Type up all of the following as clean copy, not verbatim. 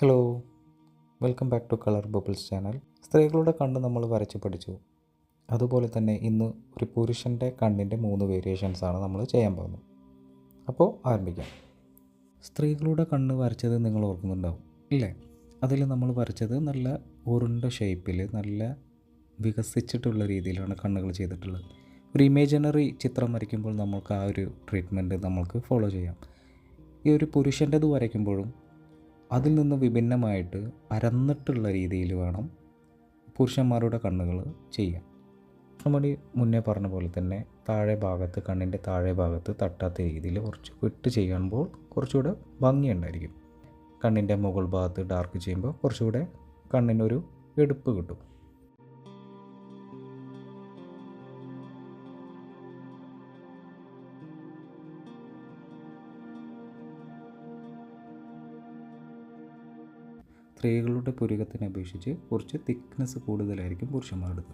Hello, welcome back to colour bubbles channel. സ്ത്രീകളുടെ കണ്ണ് നമ്മൾ വരച്ച് പഠിച്ചു. അതുപോലെ തന്നെ ഇന്ന് ഒരു പുരുഷൻ്റെ കണ്ണിൻ്റെ 3 വേരിയേഷൻസാണ് നമ്മൾ ചെയ്യാൻ പോകുന്നത്. അപ്പോൾ ആരംഭിക്കാം. സ്ത്രീകളുടെ കണ്ണ് വരച്ചത് നിങ്ങൾ ഓർക്കുന്നുണ്ടാവും ഇല്ലേ? അതിൽ നമ്മൾ വരച്ചത് നല്ല ഉരുണ്ട ഷേപ്പിൽ നല്ല വികസിച്ചിട്ടുള്ള രീതിയിലാണ് കണ്ണുകൾ ചെയ്തിട്ടുള്ളത്. ഒരു ഇമേജിനറി ചിത്രം വരയ്ക്കുമ്പോൾ നമുക്ക് ആ ഒരു ട്രീറ്റ്മെൻറ്റ് നമ്മൾക്ക് ഫോളോ ചെയ്യാം. ഈ ഒരു പുരുഷൻ്റെത് വരയ്ക്കുമ്പോഴും അതിൽ നിന്ന് വിഭിന്നമായിട്ട് പരന്നിട്ടുള്ള രീതിയിൽ വേണം പുരുഷന്മാരുടെ കണ്ണുകൾ ചെയ്യാൻ. നമ്മൾ മുന്നേ പറഞ്ഞ പോലെ തന്നെ കണ്ണിൻ്റെ താഴെ ഭാഗത്ത് തട്ടാത്ത രീതിയിൽ കുറച്ച് വിട്ട് ചെയ്യുമ്പോൾ കുറച്ചുകൂടെ ഭംഗിയുണ്ടായിരിക്കും. കണ്ണിൻ്റെ മുകൾ ഭാഗത്ത് ഡാർക്ക് ചെയ്യുമ്പോൾ കുറച്ചുകൂടെ കണ്ണിനൊരു എടുപ്പ് കിട്ടും. സ്ത്രീകളുടെ പുരികത്തിനെ അപേക്ഷിച്ച് കുറച്ച് തിക്നെസ് കൂടുതലായിരിക്കും പുരുഷന്മാരുടേത്.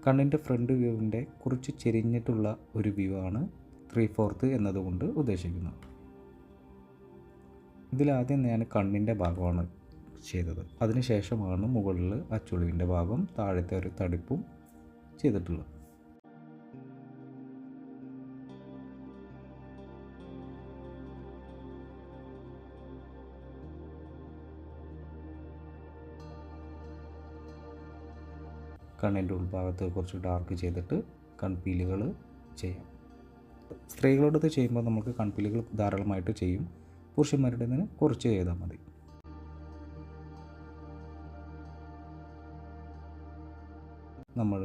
കണ്ണിൻ്റെ ഫ്രണ്ട് വ്യൂവിൻ്റെ കുറച്ച് ചെരിഞ്ഞിട്ടുള്ള ഒരു വ്യൂ ആണ് 3/4 എന്നതുകൊണ്ട് ഉദ്ദേശിക്കുന്നത്. ഇതിലാദ്യം ഞാൻ കണ്ണിൻ്റെ ഭാഗമാണ് ചെയ്തത്. അതിനുശേഷമാണ് മുകളിൽ ആ ചുളിവിൻ്റെ ഭാഗം താഴത്തെ ഒരു തടിപ്പും ചെയ്തിട്ടുള്ളത്. കണ്ണിൻ്റെ ഉൾഭാഗത്ത് കുറച്ച് ഡാർക്ക് ചെയ്തിട്ട് കൺപീലുകൾ ചെയ്യാം. സ്ത്രീകളുടേത് ചെയ്യുമ്പോൾ നമുക്ക് കൺപീലുകൾ ധാരാളമായിട്ട് ചെയ്യും. പുരുഷന്മാരുടേതിന് കുറച്ച് ചെയ്താൽ മതി. നമ്മൾ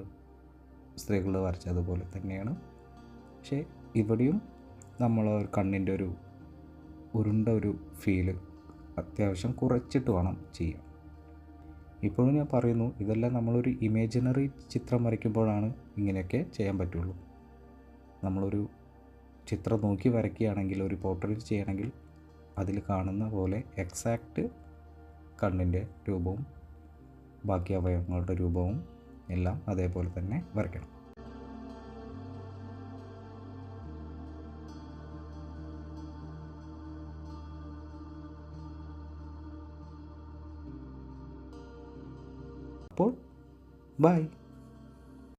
സ്ത്രീകൾ വരച്ചതുപോലെ തന്നെയാണ്. പക്ഷേ ഇവിടെയും നമ്മൾ കണ്ണിൻ്റെ ഒരു ഉരുണ്ട ഒരു ഫീല് അത്യാവശ്യം കുറച്ചിട്ട് വേണം ചെയ്യാൻ. ഇപ്പോഴും ഞാൻ പറയുന്നു, ഇതെല്ലാം നമ്മളൊരു ഇമേജിനറി ചിത്രം വരയ്ക്കുമ്പോഴാണ് ഇങ്ങനെയൊക്കെ ചെയ്യാൻ പറ്റുള്ളൂ. നമ്മളൊരു ചിത്രം നോക്കി വരയ്ക്കുകയാണെങ്കിൽ, ഒരു പോർട്രേറ്റ് ചെയ്യണമെങ്കിൽ അതിൽ കാണുന്ന പോലെ എക്സാക്റ്റ് കണ്ണിൻ്റെ രൂപവും ബാക്കി അവയവങ്ങളുടെ രൂപവും എല്ലാം അതേപോലെ തന്നെ വരയ്ക്കണം. അപ്പോൾ ബൈ.